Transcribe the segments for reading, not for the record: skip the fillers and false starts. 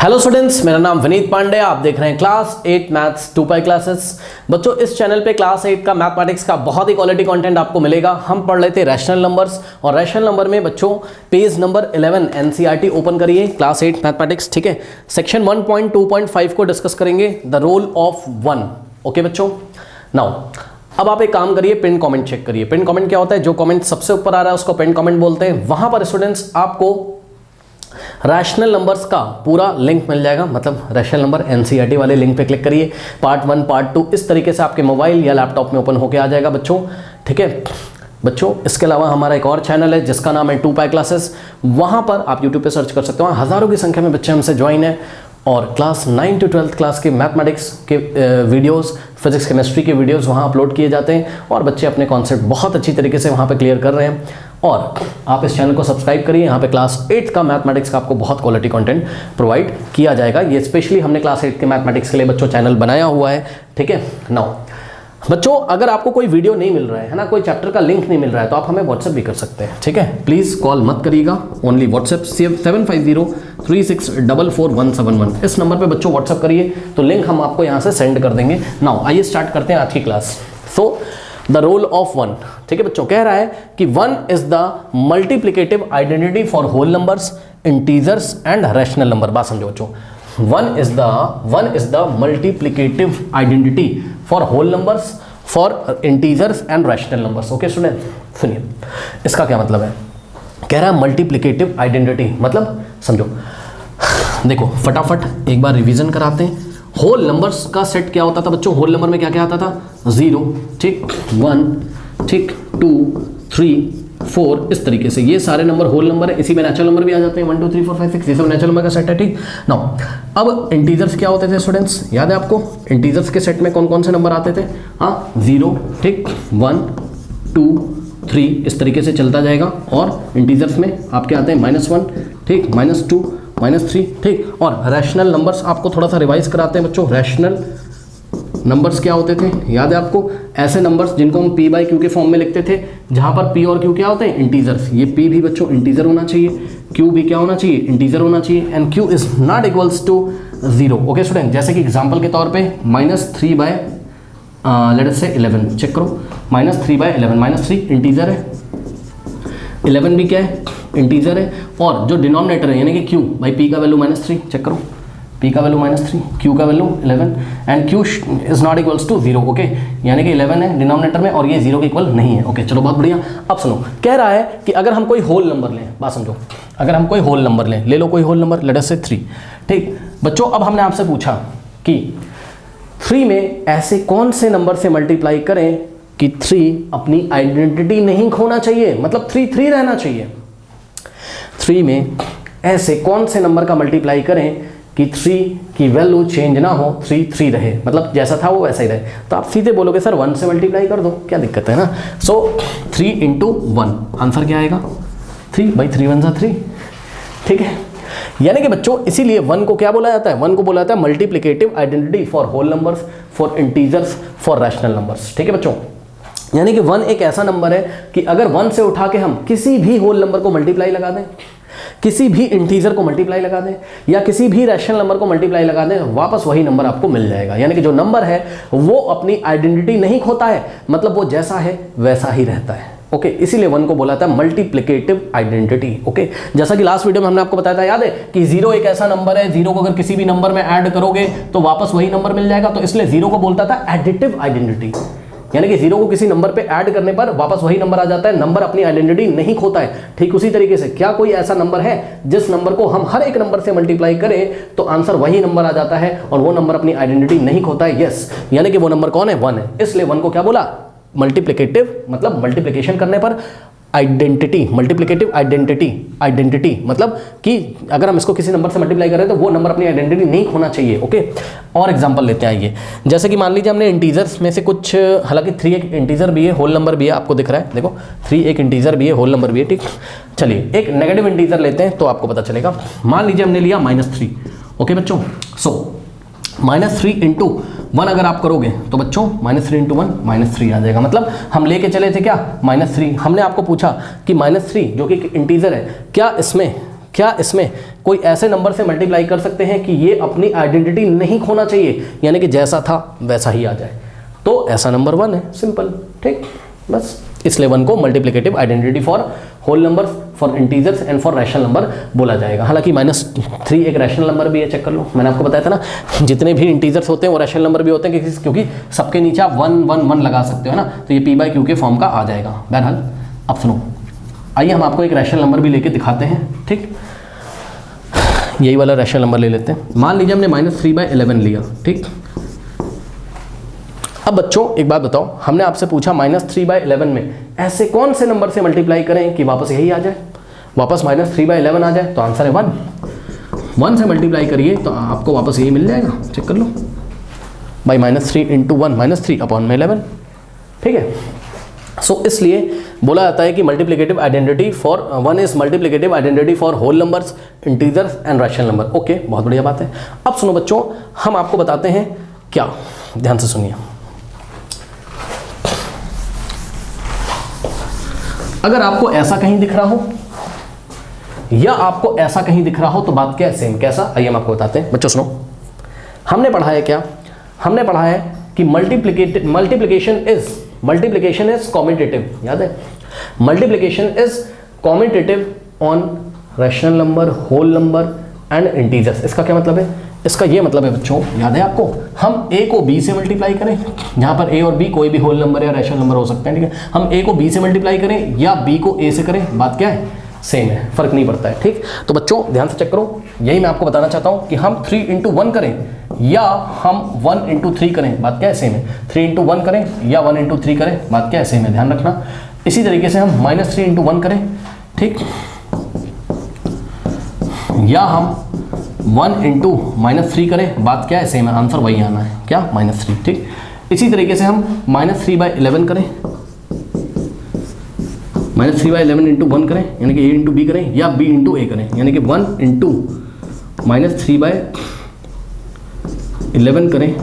Hello students, मेरा नाम विनीत पांडे। आप देख रहे हैं क्लास 8 मैथ्स 2 क्लासेस। बच्चों, इस चैनल पे क्लास 8 का मैथमेटिक्स का बहुत ही क्वालिटी कंटेंट आपको मिलेगा। हम पढ़ रहे थे रैशनल नंबर्स, और रैशनल नंबर में बच्चों पेज नंबर 11 एनसीईआरटी ओपन करिए, क्लास 8 मैथमेटिक्स, ठीक है। सेक्शन 1.2.5 को डिस्कस करेंगे, द रोल ऑफ 1। ओके बच्चों, नाउ अब आप एक काम करिए, पिन कमेंट चेक करिए। पिन कमेंट क्या होता है? जो कमेंट सबसे ऊपर आ रहा है उसको पिन कमेंट बोलते हैं। वहां पर स्टूडेंट्स आपको रैशनल नंबर्स का पूरा लिंक मिल जाएगा, मतलब रैशनल नंबर एनसीईआरटी वाले लिंक पे क्लिक करिए। पार्ट 1 पार्ट 2 इस तरीके से आपके मोबाइल या लैपटॉप में ओपन होके आ जाएगा बच्चों, ठीक है बच्चों। इसके अलावा हमारा एक और चैनल है जिसका नाम है 2 क्लासेस। वहां पर आप यूट्यूब पे सर्च कर सकते हो, हज़ारों की संख्या में बच्चे हमसे ज्वाइन है। और क्लास 9 to 12 क्लास के मैथमेटिक्स के वीडियोस, फिजिक्स केमिस्ट्री के वीडियोस वहाँ अपलोड किए जाते हैं, और बच्चे अपने कॉन्सेप्ट बहुत अच्छी तरीके से वहाँ पे क्लियर कर रहे हैं। और आप इस चैनल को सब्सक्राइब करिए, यहाँ पे क्लास 8 का मैथमेटिक्स का आपको बहुत क्वालिटी कंटेंट प्रोवाइड किया जाएगा। ये स्पेशली हमने क्लास 8 के मैथमेटिक्स के लिए बच्चों चैनल बनाया हुआ है, ठीक है। नाउ बच्चों, अगर आपको कोई वीडियो नहीं मिल रहा है ना, कोई चैप्टर का लिंक नहीं मिल रहा है, तो आप हमें व्हाट्सएप भी कर सकते हैं, ठीक है। प्लीज़ कॉल मत करिएगा, ओनली व्हाट्सएप 7503644171 इस नंबर पे बच्चों व्हाट्सएप करिए, तो लिंक हम आपको यहाँ से सेंड कर देंगे। नाउ आइए स्टार्ट करते हैं आज की class. So the role of 1, ठीक है बच्चों। कह रहा है कि 1 is the multiplicative identity for whole numbers, integers and rational number. बात समझो बच्चों, 1 is the multiplicative identity for whole numbers, for integers and rational numbers। Okay student, सुनिए इसका क्या मतलब है। कह रहा है मल्टीप्लिकेटिव आइडेंटिटी, मतलब समझो, देखो फटाफट एक बार रिवीजन कराते हैं। होल नंबर्स का सेट क्या होता था बच्चों? होल नंबर में क्या क्या आता था? 0, ठीक, 1, ठीक, 2, 3, 4, इस तरीके से ये सारे नंबर होल नंबर है। इसी में नेचुरल नंबर भी आ जाते हैं, 1 2 3 4 5 6, ये सब नेचुरल नंबर का सेट है, ठीक। नाउ अब इंटीजर्स क्या होते थे स्टूडेंट्स? याद है आपको इंटीजर्स के सेट में कौन कौन से नंबर आते थे? हाँ, 0, ठीक, 1 2 3, इस तरीके से चलता जाएगा। और इंटीजर्स में आपके आते हैं -1, ठीक, -2, -3, ठीक। और रैशनल नंबर्स आपको थोड़ा सा रिवाइज कराते हैं बच्चों। रैशनल नंबर्स क्या होते थे? याद है आपको? ऐसे नंबर्स जिनको हम p/q के फॉर्म में लिखते थे, जहां पर p और q क्या होते हैं? इंटीजर्स। ये p भी बच्चों इंटीजर होना चाहिए, q भी क्या होना चाहिए? इंटीजर होना चाहिए, and q is not equals to 0। Okay student, जैसे कि एग्जांपल के तौर पे -3/11 चेक करो, -3/11, -3 इंटीजर है, 11 भी क्या है? इंटीजर है। और जो डिनोमिनेटर है यानी कि q भाई, p का वैल्यू -3 चेक करो, p का वैल्यू -3, q का value 11, and q is not equals to 0। Okay, यानी कि 11 है डिनोमिनेटर में और ये 0 के इक्वल नहीं है। ओके चलो, बहुत बढ़िया। अब सुनो, कह रहा है कि अगर हम कोई होल नंबर लें, बात समझो, अगर हम कोई होल नंबर ले लो कोई होल नंबर, लेट अस से 3, ठीक बच्चों। अब हमने आपसे पूछा कि 3 में ऐसे कौन से नंबर से मल्टीप्लाई करें कि 3 अपनी आइडेंटिटी नहीं खोना चाहिए, मतलब 3 3 रहना चाहिए। 3 में ऐसे कौन से नंबर का मल्टीप्लाई करें कि 3 की वैल्यू चेंज ना हो, 3 3 रहे, मतलब जैसा था वो वैसा ही रहे। तो आप सीधे बोलोगे सर 1 से मल्टीप्लाई कर दो, क्या दिक्कत है ना। सो 3 × 1, आंसर क्या आएगा? 3 भाई, 3 1 3, ठीक है। यानी कि बच्चों इसीलिए 1 को क्या बोला जाता है? 1 को बोला जाता है multiplicative identity for whole numbers, for integers, for rational numbers, ठीक है बच्चों। यानी कि 1 एक ऐसा नंबर है कि अगर 1 से उठा के हम किसी भी होल नंबर को मल्टीप्लाई लगा दें, किसी भी इंटीजर को मल्टीप्लाई लगा दें, या किसी भी रैशनल नंबर को मल्टीप्लाई लगा दें, वापस वही नंबर आपको मिल जाएगा। यानी कि जो नंबर है वो अपनी आइडेंटिटी नहीं खोता है, मतलब वो जैसा है वैसा ही रहता है। ओके, इसीलिए 1 को बोला था मल्टीप्लिकेटिव आइडेंटिटी। ओके, जैसा कि लास्ट वीडियो में हमने आपको बताया था, याद है कि 0 एक ऐसा नंबर है, 0 को अगर किसी भी नंबर में ऐड करोगे तो वापस वही नंबर मिल जाएगा, तो इसलिए 0 को बोलता था एडिटिव आइडेंटिटी। यानी कि 0 को किसी नंबर पे ऐड करने पर वापस वही नंबर आ जाता है, नंबर अपनी आइडेंटिटी नहीं खोता है। ठीक उसी तरीके से क्या कोई ऐसा नंबर है जिस नंबर को हम हर एक नंबर से मल्टीप्लाई करें तो आंसर वही नंबर आ जाता है और वो नंबर अपनी आइडेंटिटी नहीं खोता है? यस, यानी कि वो नंबर कौन है? 1 है। इसलिए 1 को क्या बोला? मल्टीप्लिकेटिव, मतलब मल्टीप्लिकेशन करने पर आइडेंटिटी, मल्टीप्लिकेटिव आइडेंटिटी मतलब कि अगर हम इसको किसी नंबर से मल्टीप्लाई कर रहे हैं तो वो नंबर अपनी आइडेंटिटी नहीं खोना चाहिए। ओके, और एग्जांपल लेते हैं आइए। जैसे कि मान लीजिए हमने इंटीजर्स में से कुछ, हालांकि 3 एक इंटीजर भी है, होल नंबर भी है, आपको दिख रहा है, देखो 3 एक इंटीजर भी है, होल नंबर भी है, ठीक। चलिए एक नेगेटिव इंटीजर लेते हैं तो आपको पता चलेगा। मान लीजिए हमने लिया -3। ओके बच्चों, सो -3 × 1 अगर आप करोगे तो बच्चों -3 × 1 -3 आ जाएगा। मतलब हम लेके चले थे क्या? -3। हमने आपको पूछा कि -3 जो कि इंटीजर है, क्या क्या इसमें कोई ऐसे नंबर से मल्टीप्लाई कर सकते हैं कि ये अपनी आइडेंटिटी नहीं खोना चाहिए, यानी कि जैसा था वैसा ही आ जाए? तो ऐसा नंबर 1 है, सिंपल, ठीक, बस। इसलिए 1 को multiplicative identity for whole numbers, for integers and for rational number बोला जाएगा। हालांकि -3 एक रैशनल नंबर भी है, चेक कर लो, मैंने आपको बताया था ना, जितने भी इंटीजर्स होते हैं वो रैशनल नंबर भी होते हैं, क्योंकि सबके नीचे आप 1 1 1 लगा सकते हो, है ना, तो ये p/q के फॉर्म का आ जाएगा। बहरहाल अब सुनो, आइए हम आपको एक रैशनल नंबर भी लेके दिखाते हैं, ठीक, यही वाला रैशनल नंबर ले लेते हैं। मान लीजिए हमने -3/11 लिया, ठीक। अब बच्चों एक बात बताओ, हमने आपसे पूछा -3/11 में ऐसे कौन से नंबर से मल्टीप्लाई करें कि वापस यही आ जाए, वापस -3/11 आ जाए? तो आंसर है 1 से मल्टीप्लाई करिए तो आपको वापस यही मिल जाएगा, चेक कर लो, बाई -3 × 1 -3/11, ठीक है। सो इसलिए बोला जाता है कि multiplicative identity for 1 is multiplicative identity for whole numbers, integers and rational number. Okay, बहुत बढ़िया बात है। अब सुनो बच्चों, हम आपको बताते हैं क्या, ध्यान से सुनिए। अगर आपको ऐसा कहीं दिख रहा हो या आपको ऐसा कहीं दिख रहा हो तो बात क्या है, सेम। कैसा, आइए हम आपको बताते हैं। बच्चों सुनो, हमने पढ़ा है क्या, हमने पढ़ा है कि मल्टीप्लिकेशन इज कॉम्यूटेटिव, याद है, multiplication is commutative on rational number, whole number and integers. इसका क्या मतलब है? इसका ये मतलब है बच्चों, याद है आपको, हम a को b से मल्टीप्लाई करें, यहाँ पर a और b कोई भी होल नंबर या रैशनल नंबर हो सकते हैं, ठीक है, हम a को b से मल्टीप्लाई करें या b को a से करें, बात क्या है, सेम है, फर्क नहीं पड़ता है, ठीक। तो बच्चों ध्यान से चेक करो, यही मैं आपको बताना चाहता हूँ कि हम 3 × 1 करें या हम 1 × 3 करें, बात क्या है, सेम है। 3 × 1 करें या 1 × 3 करें, बात क्या है, सेम है, ध्यान रखना। इसी तरीके से हम -3 × 1 करें, ठीक, या हम 1 × -3 करें, बात क्या है, सेम है, आंसर वही आना है, क्या, -3, ठीक। इसी तरीके से हम -3/11 करें, -3/11 × 1 करें, यानी कि a × b करें या b × a करें, यानी कि 1 × -3/11 करें,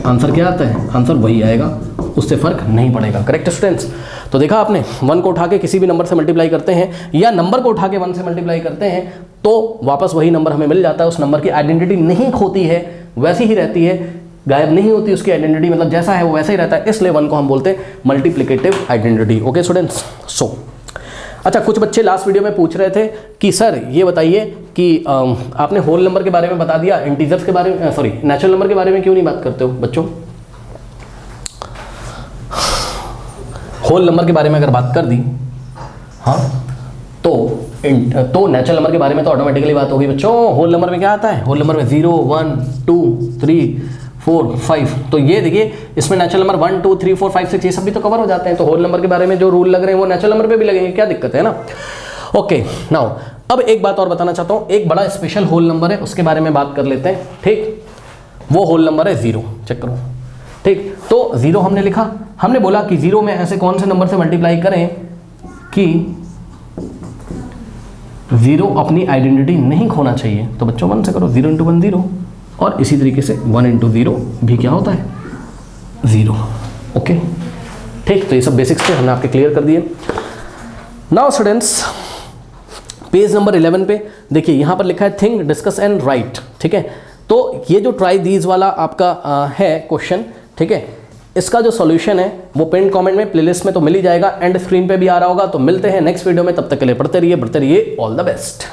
आंसर क्या आता है, आंसर वही आएगा, उससे फर्क नहीं पड़ेगा। Correct students? तो देखा आपने, 1 को उठा के किसी भी नंबर से मल्टीप्लाई करते हैं या नंबर को उठा के 1 से मल्टीप्लाई करते हैं तो वापस वही नंबर हमें मिल जाता है, उस नंबर की आइडेंटिटी नहीं खोती है, वैसी ही रहती है, गायब नहीं होती उसकी आइडेंटिटी, मतलब जैसा है वो वैसा ही रहता है, इसलिए 1 को हम बोलते हैं multiplicative identity. Okay students? So अच्छा, कुछ बच्चे लास्ट वीडियो में पूछ रहे थे कि सर ये बताइए कि आपने होल नंबर के बारे में बता दिया, इंटीजर्स के बारे में, सॉरी नेचुरल नंबर के बारे में क्यों नहीं बात करते हो बच्चों? होल नंबर के बारे में अगर बात कर दी, हाँ, तो नेचुरल नंबर के बारे में तो ऑटोमेटिकली बात होगी बच्चों। होल नंबर में क्या आता है? होल नंबर में 0 1 2 3 4 5, तो ये देखिए इसमें नेचुरल नंबर 1 2 3 4 5 6 ये सब भी तो कवर हो जाते हैं, तो होल नंबर के बारे में जो रूल लग रहे हैं वो नेचुरल नंबर पे भी लगेंगे, क्या दिक्कत है ना। ओके नाउ, अब एक बात और बताना चाहता हूँ, एक बड़ा स्पेशल होल नंबर है, उसके बारे में बात कर लेते हैं, ठीक। वो होल नंबर है 0, चेक करो, ठीक। तो 0 हमने लिखा, हमने बोला कि 0 में ऐसे कौन से नंबर से मल्टीप्लाई करें कि 0 अपनी आइडेंटिटी नहीं खोना चाहिए, तो बच्चों 1 से करो, 0 × 1 0, और इसी तरीके से 1 × 0 भी क्या होता है, 0। ओके ठीक, तो ये सब बेसिक्स थे, हमने आपके क्लियर कर दिए। नाउ स्टूडेंट्स, पेज नंबर 11 पे देखिए, यहाँ पर लिखा है थिंक, डिस्कस एंड राइट, ठीक है। तो ये जो ट्राई दीज वाला आपका है क्वेश्चन, ठीक है, इसका जो सॉल्यूशन है वो पिन कमेंट में, प्लेलिस्ट में तो मिल ही जाएगा, एंड स्क्रीन पे भी आ रहा होगा। तो मिलते हैं नेक्स्ट वीडियो में, तब तक के लिए पढ़ते रहिए, ऑल द बेस्ट।